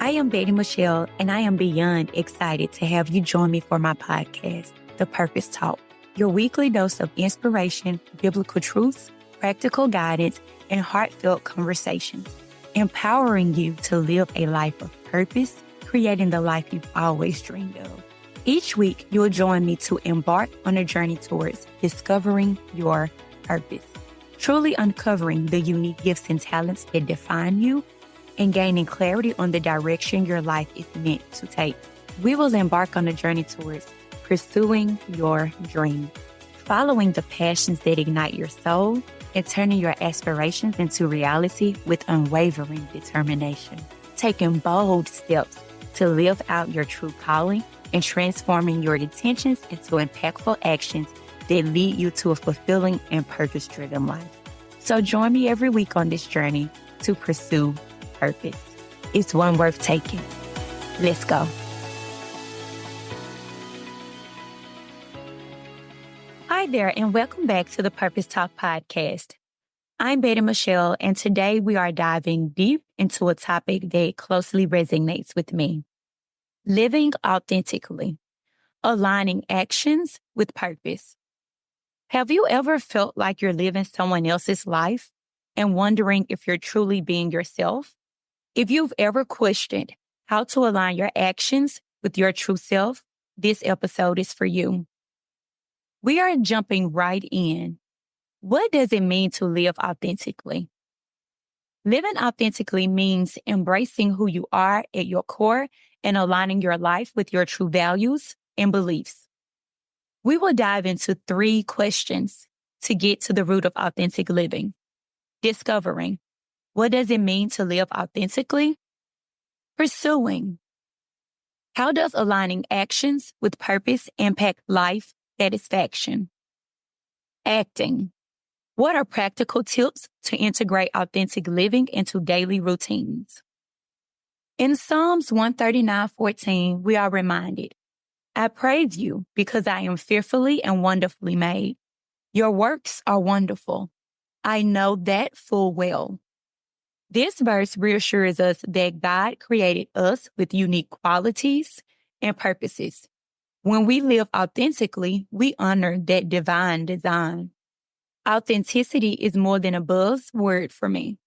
I am Betty Michelle, and I am beyond excited to have you join me for my podcast, The Purpose Talk, your weekly dose of inspiration, biblical truths, practical guidance, and heartfelt conversations, empowering you to live a life of purpose, creating the life you've always dreamed of. Each week, you'll join me to embark on a journey towards discovering your purpose, truly uncovering the unique gifts and talents that define you, and gaining clarity on the direction your life is meant to take. We will embark on a journey towards pursuing your dream, following the passions that ignite your soul, and turning your aspirations into reality with unwavering determination. Taking bold steps to live out your true calling and transforming your intentions into impactful actions that lead you to a fulfilling and purpose-driven life. So join me every week on this journey to pursue purpose. It's one worth taking. Let's go. Hi there, and welcome back to the Purpose Talk podcast. I'm Betty Michelle, and today we are diving deep into a topic that closely resonates with me. Living authentically, aligning actions with purpose. Have you ever felt like you're living someone else's life and wondering if you're truly being yourself? If you've ever questioned how to align your actions with your true self, this episode is for you. We are jumping right in. What does it mean to live authentically? Living authentically means embracing who you are at your core and aligning your life with your true values and beliefs. We will dive into 3 questions to get to the root of authentic living. Discovering. What does it mean to live authentically? Pursuing. How does aligning actions with purpose impact life satisfaction? Acting. What are practical tips to integrate authentic living into daily routines? In Psalms 139:14, we are reminded, I praise you because I am fearfully and wonderfully made. Your works are wonderful. I know that full well. This verse reassures us that God created us with unique qualities and purposes. When we live authentically, we honor that divine design. Authenticity is more than a buzzword for me.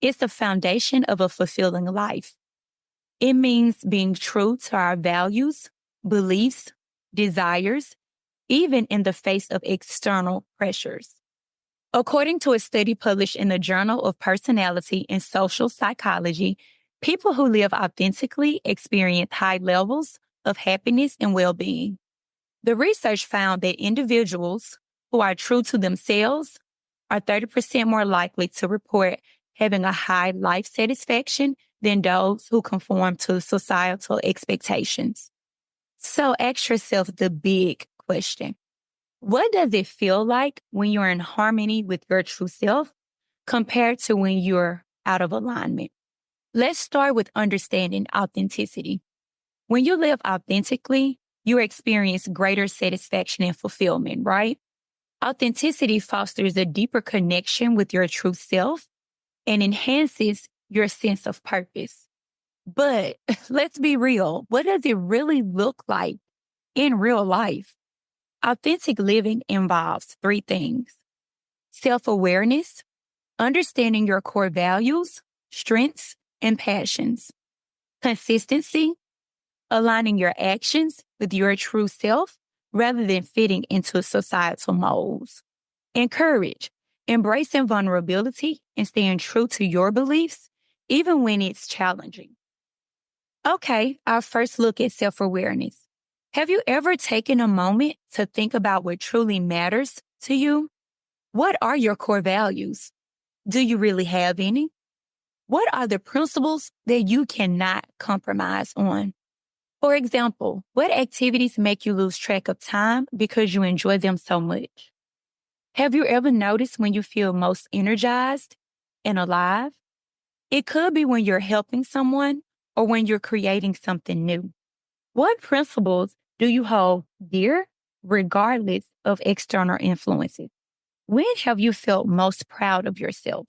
It's the foundation of a fulfilling life. It means being true to our values, beliefs, desires, even in the face of external pressures. According to a study published in the Journal of Personality and Social Psychology, people who live authentically experience high levels of happiness and well-being. The research found that individuals who are true to themselves are 30% more likely to report having a high life satisfaction than those who conform to societal expectations. So ask yourself the big question. What does it feel like when you're in harmony with your true self compared to when you're out of alignment? Let's start with understanding authenticity. When you live authentically, you experience greater satisfaction and fulfillment, right? Authenticity fosters a deeper connection with your true self and enhances your sense of purpose. But let's be real. What does it really look like in real life? Authentic living involves 3 things: self-awareness, understanding your core values, strengths, and passions; consistency, aligning your actions with your true self rather than fitting into societal molds; and courage, embracing vulnerability and staying true to your beliefs, even when it's challenging. Okay, our first look at self-awareness. Have you ever taken a moment to think about what truly matters to you? What are your core values? Do you really have any? What are the principles that you cannot compromise on? For example, what activities make you lose track of time because you enjoy them so much? Have you ever noticed when you feel most energized and alive? It could be when you're helping someone or when you're creating something new. What principles do you hold dear regardless of external influences? When have you felt most proud of yourself?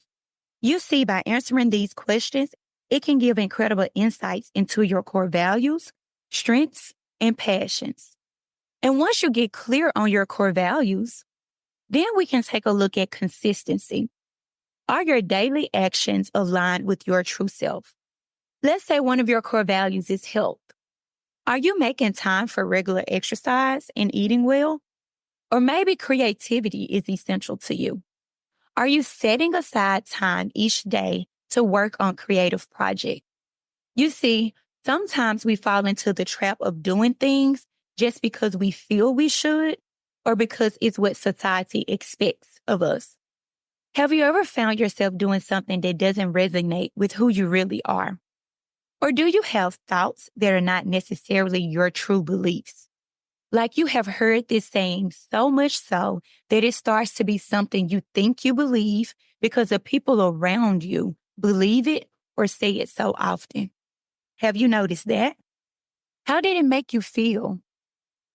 You see, by answering these questions, It can give incredible insights into your core values, strengths, and passions. And once you get clear on your core values, then we can take a look at consistency. Are your daily actions aligned with your true self? Let's say one of your core values is health. Are you making time for regular exercise and eating well? Or maybe creativity is essential to you. Are you setting aside time each day to work on creative projects? You see, sometimes we fall into the trap of doing things just because we feel we should or because it's what society expects of us. Have you ever found yourself doing something that doesn't resonate with who you really are? Or do you have thoughts that are not necessarily your true beliefs? Like you have heard this saying so much so that it starts to be something you think you believe because the people around you believe it or say it so often. Have you noticed that? How did it make you feel?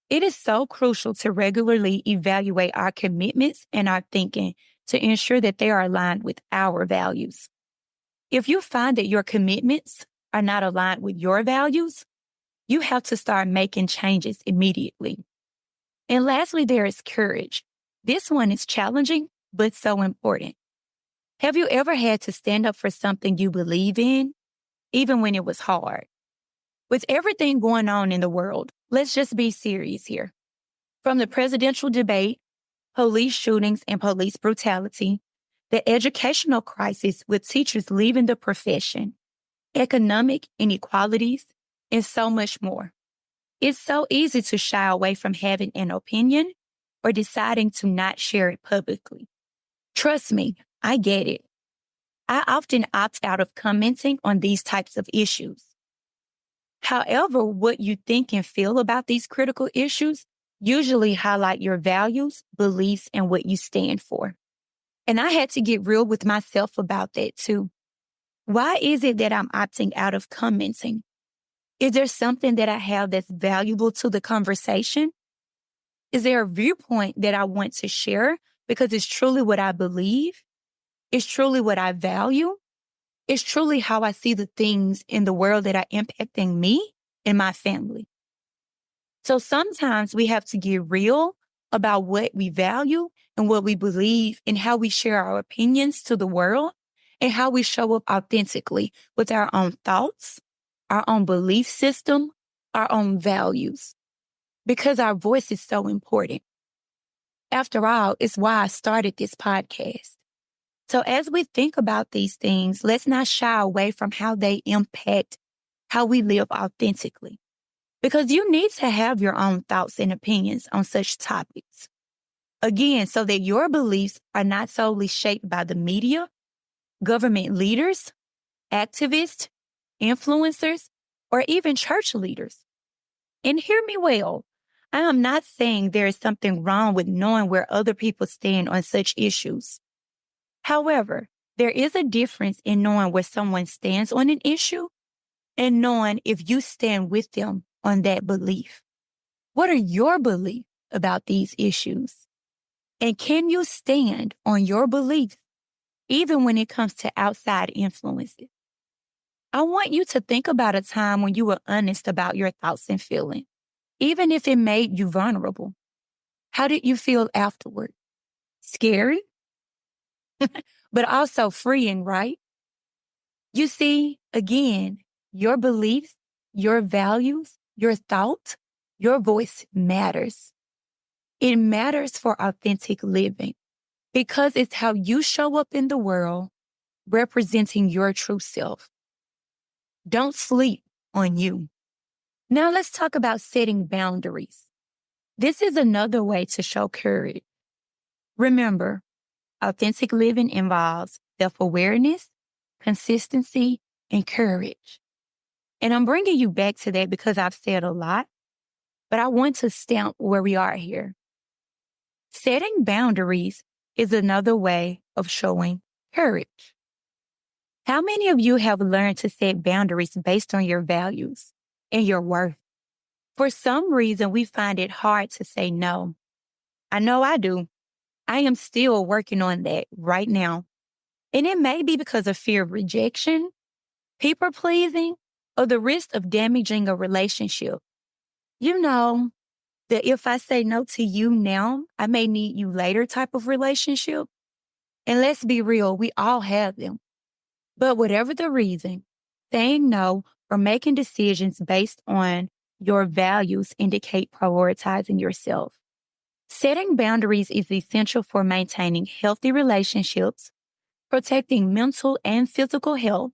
It is so crucial to regularly evaluate our commitments and our thinking to ensure that they are aligned with our values. If you find that your commitments are not aligned with your values, you have to start making changes immediately. And lastly, there is courage. This one is challenging, but so important. Have you ever had to stand up for something you believe in, even when it was hard? With everything going on in the world, let's just be serious here. From the presidential debate, police shootings and police brutality, the educational crisis with teachers leaving the profession, economic inequalities, and so much more. It's so easy to shy away from having an opinion or deciding to not share it publicly. Trust me, I get it. I often opt out of commenting on these types of issues. However, what you think and feel about these critical issues usually highlight your values, beliefs, and what you stand for. And I had to get real with myself about that too. Why is it that I'm opting out of commenting? Is there something that I have that's valuable to the conversation? Is there a viewpoint that I want to share because it's truly what I believe? It's truly what I value? It's truly how I see the things in the world that are impacting me and my family. So sometimes we have to get real about what we value and what we believe and how we share our opinions to the world and how we show up authentically with our own thoughts, our own belief system, our own values, because our voice is so important. After all, it's why I started this podcast. So as we think about these things, let's not shy away from how they impact how we live authentically. Because you need to have your own thoughts and opinions on such topics. Again, so that your beliefs are not solely shaped by the media, government leaders, activists, influencers, or even church leaders. And hear me well, I am not saying there is something wrong with knowing where other people stand on such issues. However, there is a difference in knowing where someone stands on an issue and knowing if you stand with them on that belief. What are your beliefs about these issues? And can you stand on your beliefs even when it comes to outside influences? I want you to think about a time when you were honest about your thoughts and feelings, even if it made you vulnerable. How did you feel afterward? Scary, but also freeing, right? You see, again, your beliefs, your values, your thoughts, your voice matters. It matters for authentic living because it's how you show up in the world representing your true self. Don't sleep on you. Now let's talk about setting boundaries. This is another way to show courage. Remember, authentic living involves self-awareness, consistency, and courage. And I'm bringing you back to that because I've said a lot, but I want to stamp where we are here. Setting boundaries is another way of showing courage. How many of you have learned to set boundaries based on your values and your worth? For some reason, we find it hard to say no. I know I do. I am still working on that right now. And it may be because of fear of rejection, People pleasing or the risk of damaging a relationship. You know that if I say no to you now, I may need you later type of relationship. And let's be real, we all have them. But whatever the reason, saying no or making decisions based on your values indicate prioritizing yourself. Setting boundaries is essential for maintaining healthy relationships, protecting mental and physical health,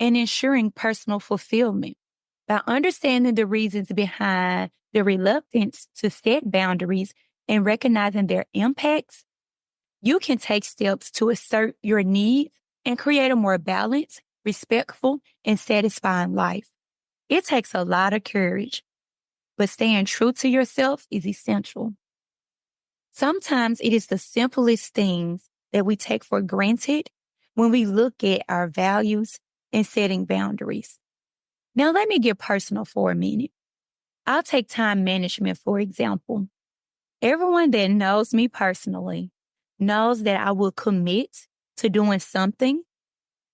and ensuring personal fulfillment. By understanding the reasons behind the reluctance to set boundaries and recognizing their impacts, you can take steps to assert your needs and create a more balanced, respectful, and satisfying life. It takes a lot of courage, but staying true to yourself is essential. Sometimes it is the simplest things that we take for granted when we look at our values and setting boundaries. Now, let me get personal for a minute. I'll take time management, for example. Everyone that knows me personally knows that I will commit to doing something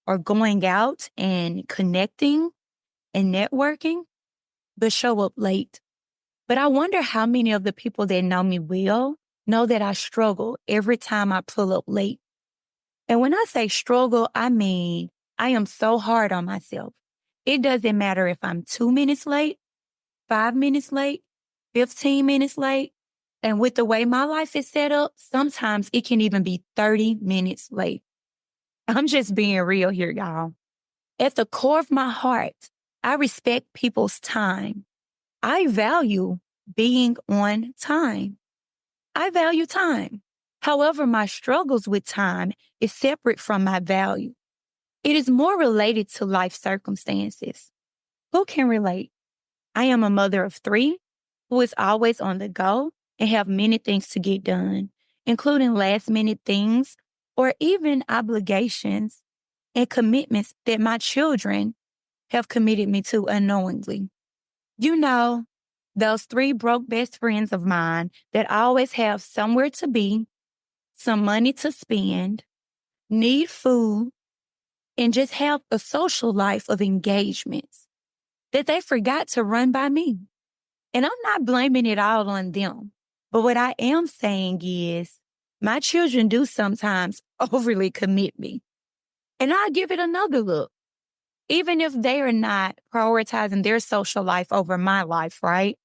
or going out and connecting and networking, but show up late. But I wonder how many of the people that know me well know that I struggle every time I pull up late. And when I say struggle, I mean I am so hard on myself. It doesn't matter if I'm 2 minutes late, 5 minutes late, 15 minutes late. And with the way my life is set up, sometimes it can even be 30 minutes late. I'm just being real here, y'all. At the core of my heart, I respect people's time. I value being on time. I value time. However, my struggles with time is separate from my value. It is more related to life circumstances. Who can relate? I am a mother of three who is always on the go and have many things to get done, including last minute things or even obligations and commitments that my children have committed me to unknowingly. You know, those three broke best friends of mine that always have somewhere to be, some money to spend, need food, and just have a social life of engagements that they forgot to run by me. And I'm not blaming it all on them. But what I am saying is my children do sometimes overly commit me. And I'll give it another look. Even if they are not prioritizing their social life over my life, right?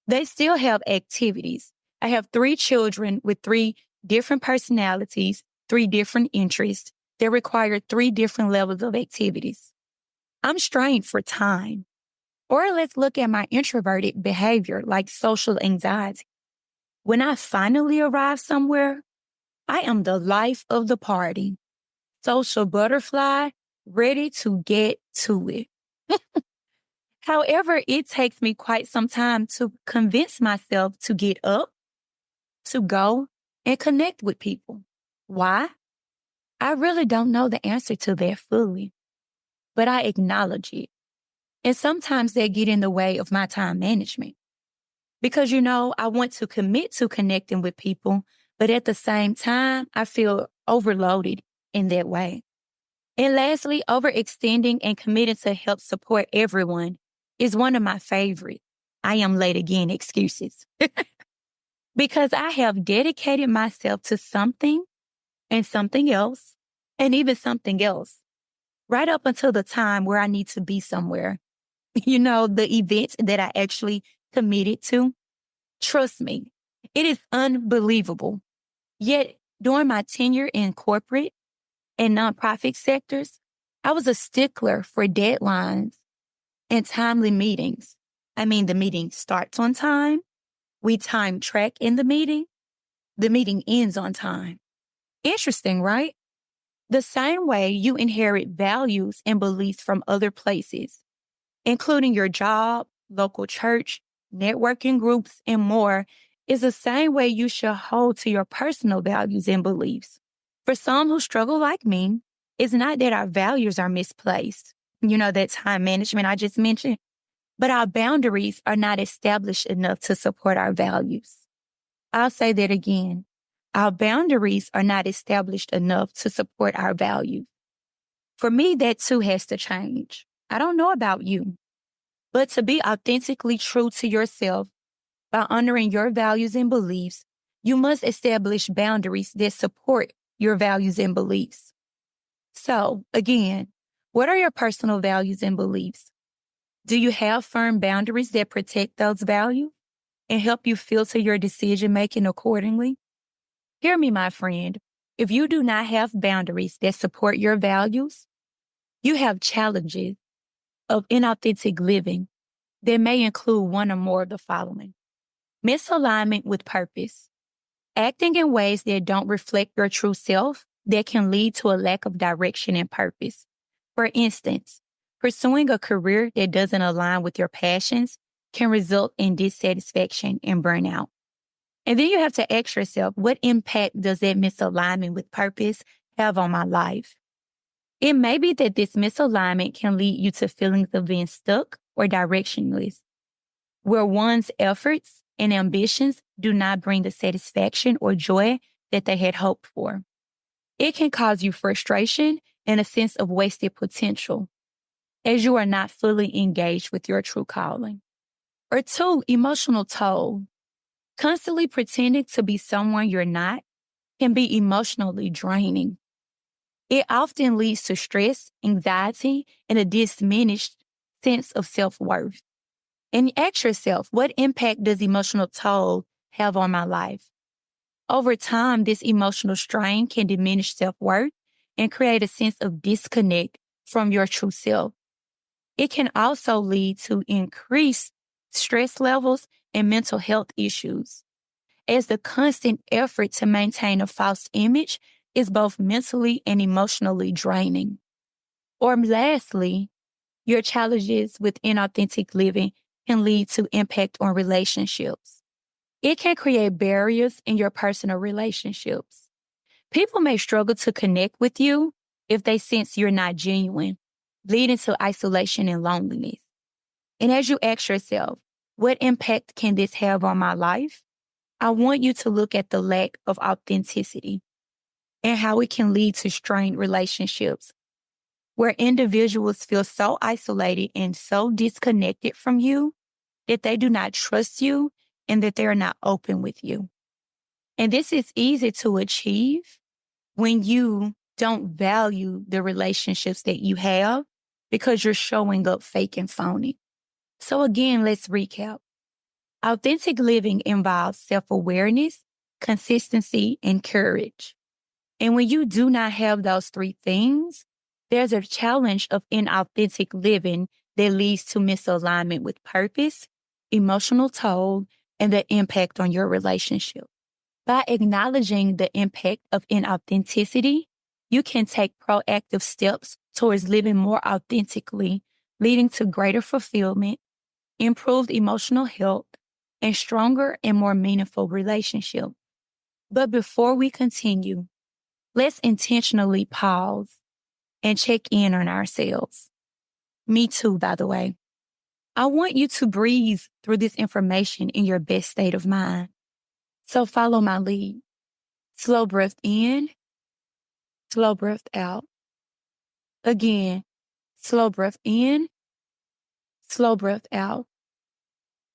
They still have activities. I have three children with three different personalities, three different interests that require three different levels of activities. I'm strained for time. Or let's look at my introverted behavior like social anxiety. When I finally arrive somewhere, I am the life of the party, social butterfly, ready to get to it. However, it takes me quite some time to convince myself to get up, to go, and connect with people. Why? I really don't know the answer to that fully, but I acknowledge it. And sometimes they get in the way of my time management. Because, I want to commit to connecting with people, but at the same time, I feel overloaded in that way. And lastly, overextending and committing to help support everyone is one of my favorite. I am late again excuses. Because I have dedicated myself to something and something else and even something else right up until the time where I need to be somewhere. The events that I actually committed to. Trust me, it is unbelievable. Yet during my tenure in corporate and nonprofit sectors, I was a stickler for deadlines and timely meetings. I mean, the meeting starts on time. We time track in the meeting ends on time. Interesting, right? The same way you inherit values and beliefs from other places, including your job, local church, networking groups, and more, is the same way you should hold to your personal values and beliefs. For some who struggle like me, it's not that our values are misplaced, that time management I just mentioned, but our boundaries are not established enough to support our values. I'll say that again. Our boundaries are not established enough to support our values. For me, that too has to change. I don't know about you, but to be authentically true to yourself by honoring your values and beliefs, you must establish boundaries that support your values and beliefs. So, again, what are your personal values and beliefs? Do you have firm boundaries that protect those values and help you filter your decision making accordingly? Hear me, my friend. If you do not have boundaries that support your values, you have challenges of inauthentic living that may include one or more of the following: misalignment with purpose, acting in ways that don't reflect your true self that can lead to a lack of direction and purpose. For instance, pursuing a career that doesn't align with your passions can result in dissatisfaction and burnout. And then you have to ask yourself, what impact does that misalignment with purpose have on my life? It may be that this misalignment can lead you to feelings of being stuck or directionless, where one's efforts and ambitions do not bring the satisfaction or joy that they had hoped for. It can cause you frustration and a sense of wasted potential, as you are not fully engaged with your true calling. Or two, emotional toll. Constantly pretending to be someone you're not can be emotionally draining. It often leads to stress, anxiety, and a diminished sense of self-worth. And ask yourself, what impact does emotional toll have on my life? Over time, this emotional strain can diminish self-worth and create a sense of disconnect from your true self. It can also lead to increased stress levels and mental health issues, as the constant effort to maintain a false image is both mentally and emotionally draining. Or lastly, your challenges with inauthentic living can lead to impact on relationships. It can create barriers in your personal relationships. People may struggle to connect with you if they sense you're not genuine, leading to isolation and loneliness. And as you ask yourself, what impact can this have on my life? I want you to look at the lack of authenticity and how it can lead to strained relationships, where individuals feel so isolated and so disconnected from you that they do not trust you and that they are not open with you. And this is easy to achieve when you don't value the relationships that you have because you're showing up fake and phony. So again, let's recap. Authentic living involves self-awareness, consistency, and courage. And when you do not have those three things, there's a challenge of inauthentic living that leads to misalignment with purpose, emotional toll, and the impact on your relationship. By acknowledging the impact of inauthenticity, you can take proactive steps towards living more authentically, leading to greater fulfillment, improved emotional health, and stronger and more meaningful relationships. But before we continue, let's intentionally pause and check in on ourselves. Me too, by the way. I want you to breathe through this information in your best state of mind. So follow my lead. Slow breath in, slow breath out. Again, slow breath in, slow breath out.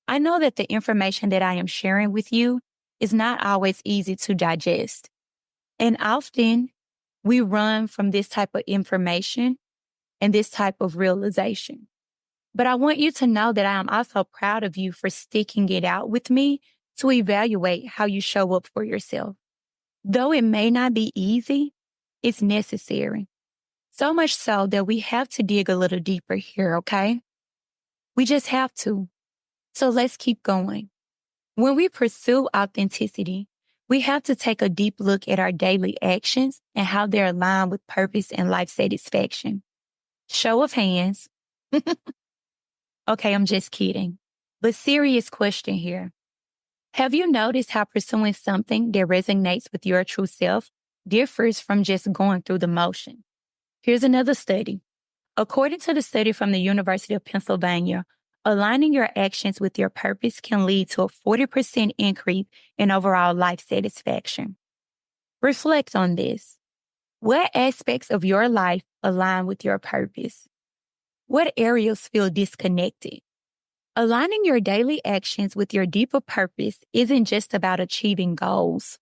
I know that the information that I am sharing with you is not always easy to digest. And often we run from this type of information and this type of realization. But I want you to know that I am also proud of you for sticking it out with me to evaluate how you show up for yourself. Though it may not be easy, it's necessary. So much so that we have to dig a little deeper here, okay? We just have to. So let's keep going. When we pursue authenticity, we have to take a deep look at our daily actions and how they're aligned with purpose and life satisfaction. Show of hands. Okay, I'm just kidding. But serious question here. Have you noticed how pursuing something that resonates with your true self differs from just going through the motion? Here's another study. According to the study from the University of Pennsylvania, aligning your actions with your purpose can lead to a 40% increase in overall life satisfaction. Reflect on this. What aspects of your life align with your purpose? What areas feel disconnected? Aligning your daily actions with your deeper purpose isn't just about achieving goals.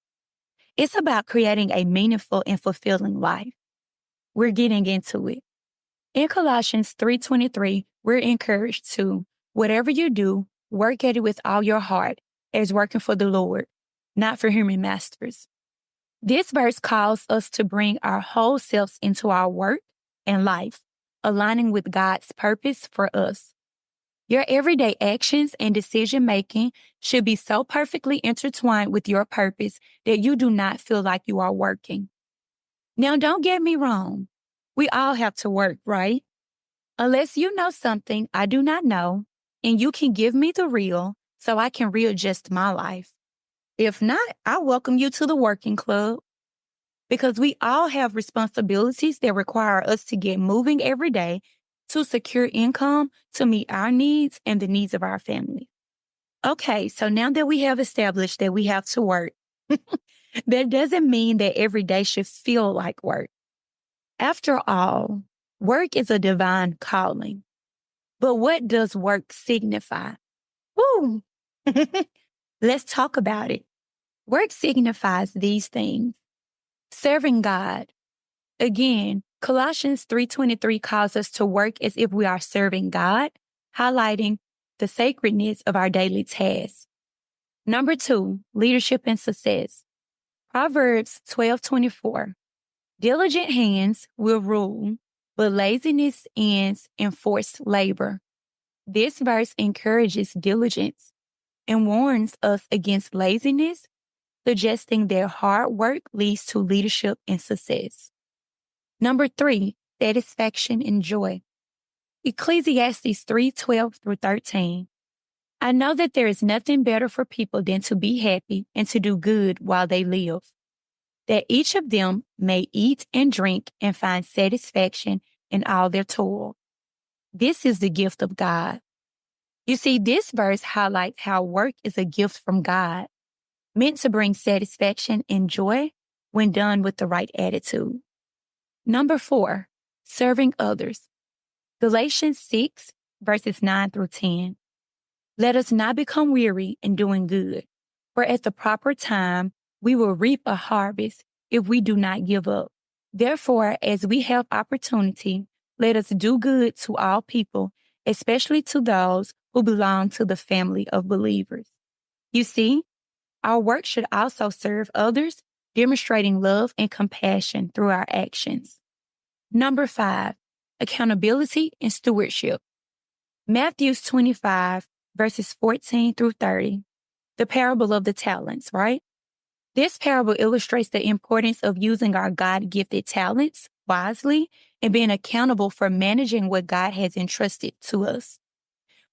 It's about creating a meaningful and fulfilling life. We're getting into it. In Colossians 3:23, we're encouraged to, whatever you do, work at it with all your heart, as working for the Lord, not for human masters. This verse calls us to bring our whole selves into our work and life, aligning with God's purpose for us. Your everyday actions and decision making should be so perfectly intertwined with your purpose that you do not feel like you are working. Now, don't get me wrong. We all have to work, right? Unless you know something I do not know, and you can give me the real so I can readjust my life. If not, I welcome you to the working club, because we all have responsibilities that require us to get moving every day to secure income to meet our needs and the needs of our family. Okay, so now that we have established that we have to work, that doesn't mean that every day should feel like work. After all, work is a divine calling. But what does work signify? Woo! Let's talk about it. Work signifies these things. Serving God. Again, Colossians 3:23 calls us to work as if we are serving God, highlighting the sacredness of our daily tasks. Number 2, leadership and success. Proverbs 12:24. Diligent hands will rule, but laziness ends in forced labor. This verse encourages diligence and warns us against laziness, suggesting that hard work leads to leadership and success. Number 3, satisfaction and joy. Ecclesiastes 3:12-13. I know that there is nothing better for people than to be happy and to do good while they live, that each of them may eat and drink and find satisfaction in all their toil. This is the gift of God. You see, this verse highlights how work is a gift from God, meant to bring satisfaction and joy when done with the right attitude. Number 4, serving others. Galatians 6:9-10. Let us not become weary in doing good, for at the proper time we will reap a harvest if we do not give up. Therefore, as we have opportunity, let us do good to all people, especially to those who belong to the family of believers. You see, our work should also serve others, demonstrating love and compassion through our actions. Number 5, accountability and stewardship. Matthew 25:14-30, the parable of the talents, right? This parable illustrates the importance of using our God-gifted talents wisely and being accountable for managing what God has entrusted to us.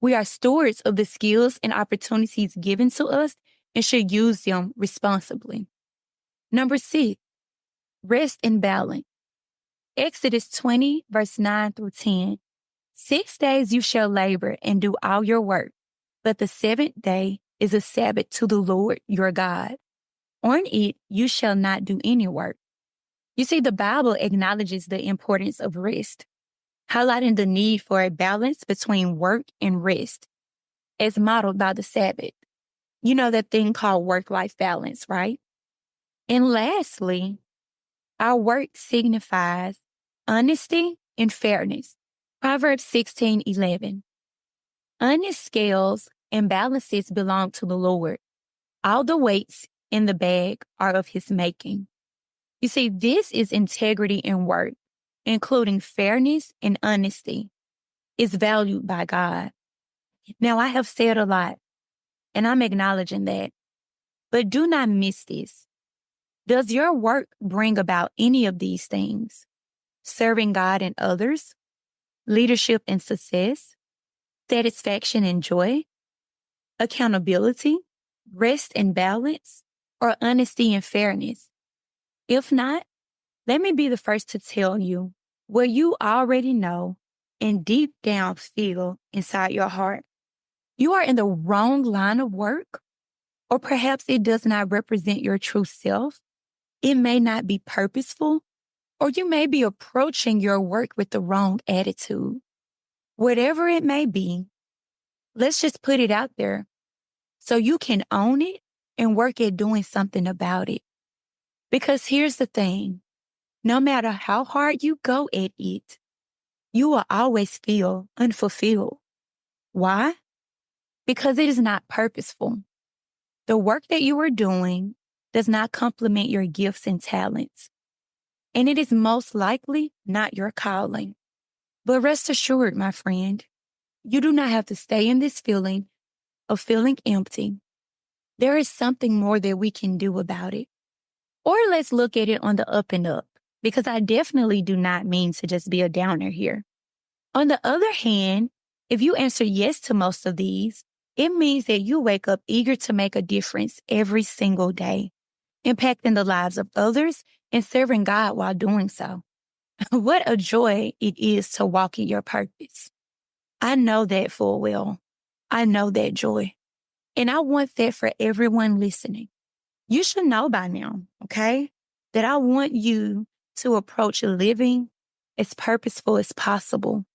We are stewards of the skills and opportunities given to us and should use them responsibly. Number 6, rest and balance. Exodus 20:9-10. 6 days you shall labor and do all your work, but the seventh day is a Sabbath to the Lord your God. On it you shall not do any work. You see, the Bible acknowledges the importance of rest, highlighting the need for a balance between work and rest, as modeled by the Sabbath. You know that thing called work-life balance, right? And lastly, our work signifies honesty and fairness. Proverbs 16:11. Honest scales and balances belong to the Lord. All the weights in the bag are of his making. You see, this is integrity in work, including fairness and honesty, is valued by God. Now, I have said a lot, and I'm acknowledging that, but do not miss this. Does your work bring about any of these things? Serving God and others, leadership and success, satisfaction and joy, accountability, rest and balance, or honesty and fairness? If not, let me be the first to tell you what you already know and deep down feel inside your heart. You are in the wrong line of work, or perhaps it does not represent your true self. It may not be purposeful, Or you may be approaching your work with the wrong attitude. Whatever it may be, let's just put it out there so you can own it and work at doing something about it. Because here's the thing, no matter how hard you go at it, you will always feel unfulfilled. Why? Because it is not purposeful. The work that you are doing does not complement your gifts and talents, and it is most likely not your calling. But rest assured, my friend, you do not have to stay in this feeling of feeling empty. There is something more that we can do about it. Or let's look at it on the up and up, because I definitely do not mean to just be a downer here. On the other hand, if you answer yes to most of these, it means that you wake up eager to make a difference every single day, impacting the lives of others and serving God while doing so. What a joy it is to walk in your purpose. I know that full well. I know that joy. And I want that for everyone listening. You should know by now, okay, that I want you to approach living as purposeful as possible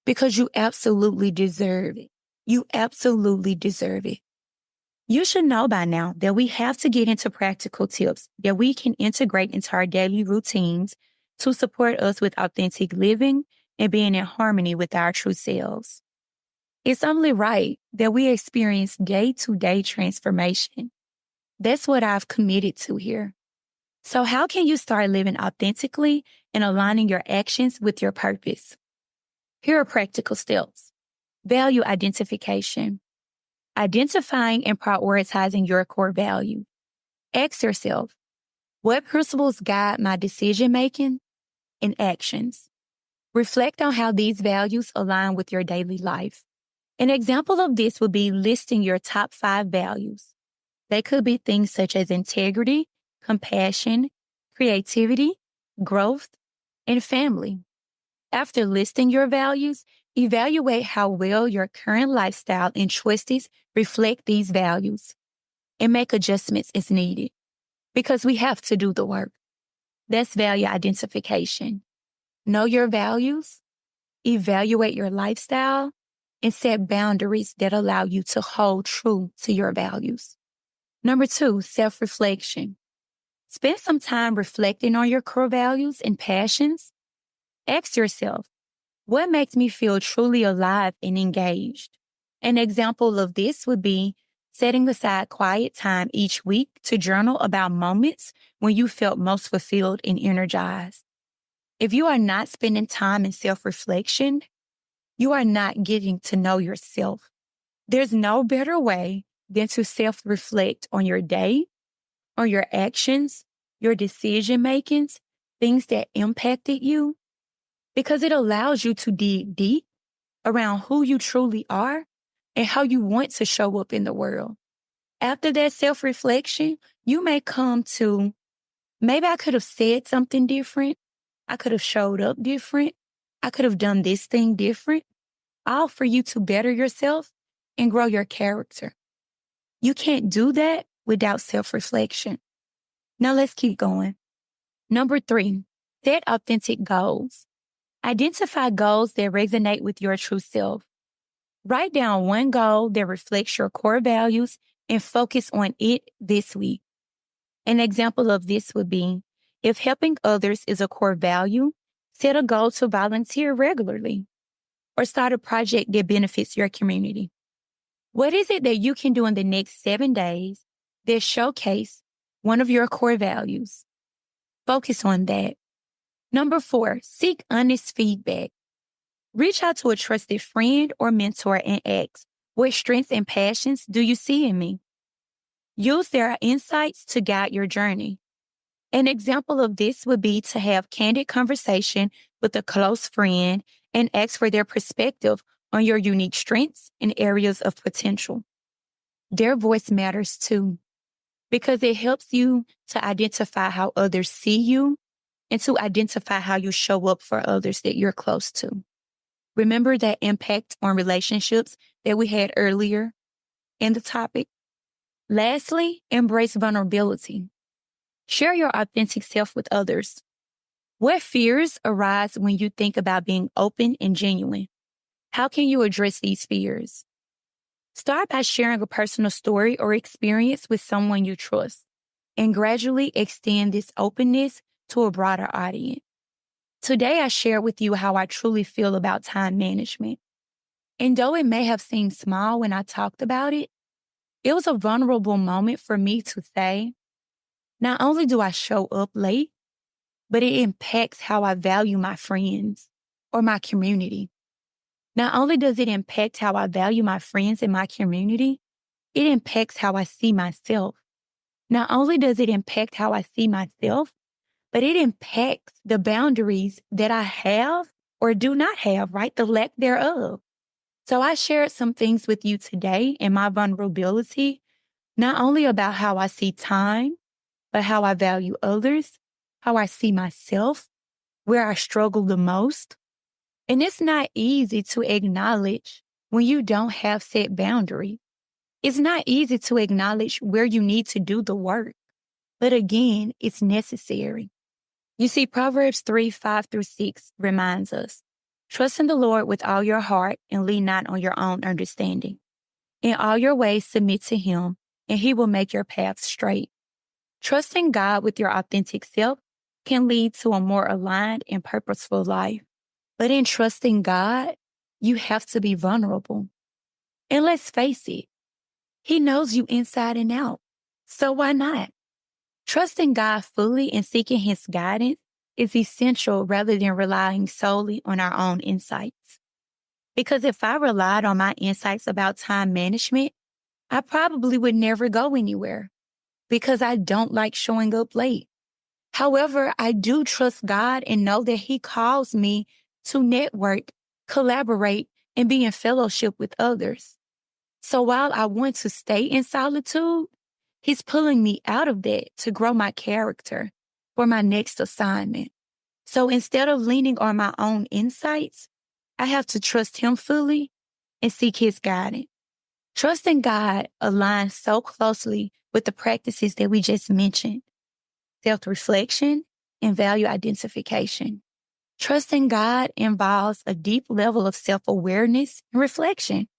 because you absolutely deserve it. You absolutely deserve it. You should know by now that we have to get into practical tips that we can integrate into our daily routines to support us with authentic living and being in harmony with our true selves. It's only right that we experience day-to-day transformation. That's what I've committed to here. So how can you start living authentically and aligning your actions with your purpose? Here are practical steps. Value identification. Identifying and prioritizing your core value. Ask yourself, what principles guide my decision-making and actions? Reflect on how these values align with your daily life. An example of this would be listing your top 5 values. They could be things such as integrity, compassion, creativity, growth, and family. After listing your values, evaluate how well your current lifestyle and choices reflect these values and make adjustments as needed because we have to do the work. That's value identification. Know your values, evaluate your lifestyle, and set boundaries that allow you to hold true to your values. Number 2, self-reflection. Spend some time reflecting on your core values and passions. Ask yourself, what makes me feel truly alive and engaged? An example of this would be setting aside quiet time each week to journal about moments when you felt most fulfilled and energized. If you are not spending time in self-reflection, you are not getting to know yourself. There's no better way than to self-reflect on your day, on your actions, your decision makings, things that impacted you, because it allows you to dig deep around who you truly are and how you want to show up in the world. After that self-reflection, you may come to, maybe I could have said something different. I could have showed up different. I could have done this thing different, all for you to better yourself and grow your character. You can't do that without self-reflection. Now let's keep going. Number 3, set authentic goals. Identify goals that resonate with your true self. Write down one goal that reflects your core values and focus on it this week. An example of this would be, if helping others is a core value, set a goal to volunteer regularly or start a project that benefits your community. What is it that you can do in the next 7 days that showcase one of your core values? Focus on that. Number 4, seek honest feedback. Reach out to a trusted friend or mentor and ask, what strengths and passions do you see in me? Use their insights to guide your journey. An example of this would be to have candid conversation with a close friend and ask for their perspective on your unique strengths and areas of potential. Their voice matters too, because it helps you to identify how others see you and to identify how you show up for others that you're close to. Remember that impact on relationships that we had earlier in the topic? Lastly, embrace vulnerability. Share your authentic self with others. What fears arise when you think about being open and genuine? How can you address these fears? Start by sharing a personal story or experience with someone you trust, and gradually extend this openness to a broader audience. Today, I share with you how I truly feel about time management. And though it may have seemed small when I talked about it, it was a vulnerable moment for me to say, not only do I show up late, but it impacts how I value my friends or my community. Not only does it impact how I value my friends and my community, it impacts how I see myself. Not only does it impact how I see myself, but it impacts the boundaries that I have or do not have, right? The lack thereof. So I shared some things with you today in my vulnerability, not only about how I see time, but how I value others, how I see myself, where I struggle the most. And it's not easy to acknowledge when you don't have set boundaries. It's not easy to acknowledge where you need to do the work. But again, it's necessary. You see, Proverbs 3:5-6 reminds us, trust in the Lord with all your heart and lean not on your own understanding. In all your ways, submit to him, and he will make your paths straight. Trusting God with your authentic self can lead to a more aligned and purposeful life. But in trusting God, you have to be vulnerable. And let's face it, he knows you inside and out. So why not? Trusting God fully and seeking his guidance is essential rather than relying solely on our own insights. Because if I relied on my insights about time management, I probably would never go anywhere because I don't like showing up late. However, I do trust God and know that he calls me to network, collaborate, and be in fellowship with others. So while I want to stay in solitude, he's pulling me out of that to grow my character for my next assignment. So instead of leaning on my own insights, I have to trust him fully and seek his guidance. Trusting God aligns so closely with the practices that we just mentioned: self-reflection and value identification. Trusting God involves a deep level of self-awareness and reflection.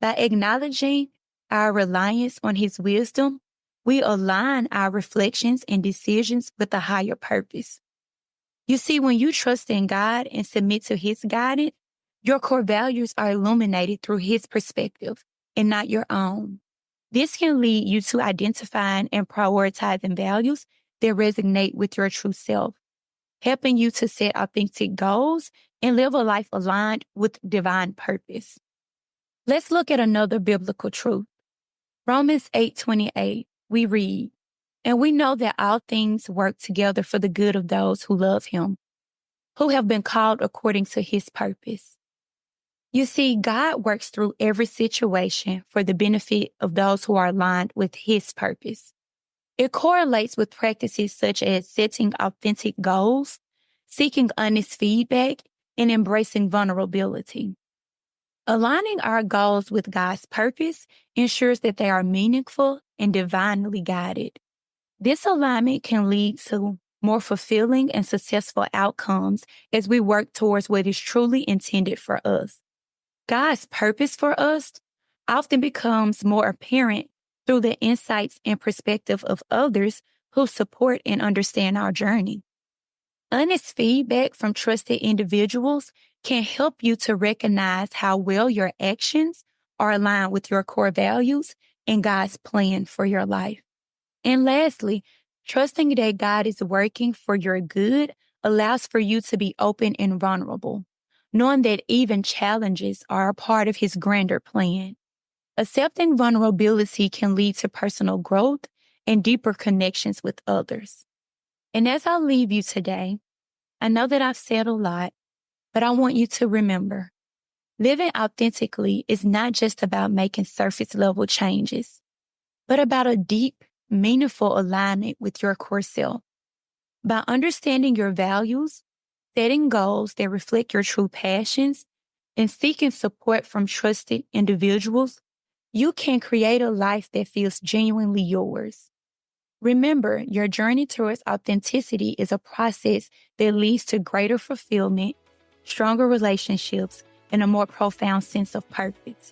By acknowledging our reliance on his wisdom, we align our reflections and decisions with a higher purpose. You see, when you trust in God and submit to his guidance, your core values are illuminated through his perspective and not your own. This can lead you to identifying and prioritizing values that resonate with your true self, helping you to set authentic goals and live a life aligned with divine purpose. Let's look at another biblical truth. Romans 8:28, we read, "And we know that all things work together for the good of those who love him, who have been called according to his purpose." You see, God works through every situation for the benefit of those who are aligned with his purpose. It correlates with practices such as setting authentic goals, seeking honest feedback, and embracing vulnerability. Aligning our goals with God's purpose ensures that they are meaningful and divinely guided. This alignment can lead to more fulfilling and successful outcomes as we work towards what is truly intended for us. God's purpose for us often becomes more apparent through the insights and perspective of others who support and understand our journey. Honest feedback from trusted individuals can help you to recognize how well your actions are aligned with your core values and God's plan for your life. And lastly, trusting that God is working for your good allows for you to be open and vulnerable, knowing that even challenges are a part of his grander plan. Accepting vulnerability can lead to personal growth and deeper connections with others. And as I leave you today, I know that I've said a lot, but I want you to remember, living authentically is not just about making surface level changes, but about a deep, meaningful alignment with your core self. By understanding your values, setting goals that reflect your true passions, and seeking support from trusted individuals, you can create a life that feels genuinely yours. Remember, your journey towards authenticity is a process that leads to greater fulfillment, stronger relationships, and a more profound sense of purpose.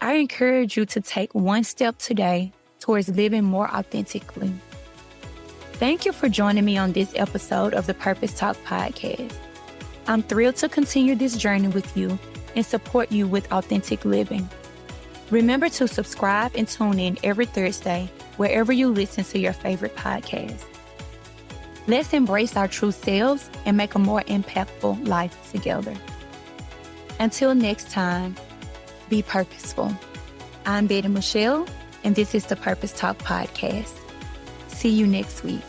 I encourage you to take one step today towards living more authentically. Thank you for joining me on this episode of the Purpose Talk podcast. I'm thrilled to continue this journey with you and support you with authentic living. Remember to subscribe and tune in every Thursday wherever you listen to your favorite podcast. Let's embrace our true selves and make a more impactful life together. Until next time, be purposeful. I'm Betty Michelle, and this is the Purpose Talk podcast. See you next week.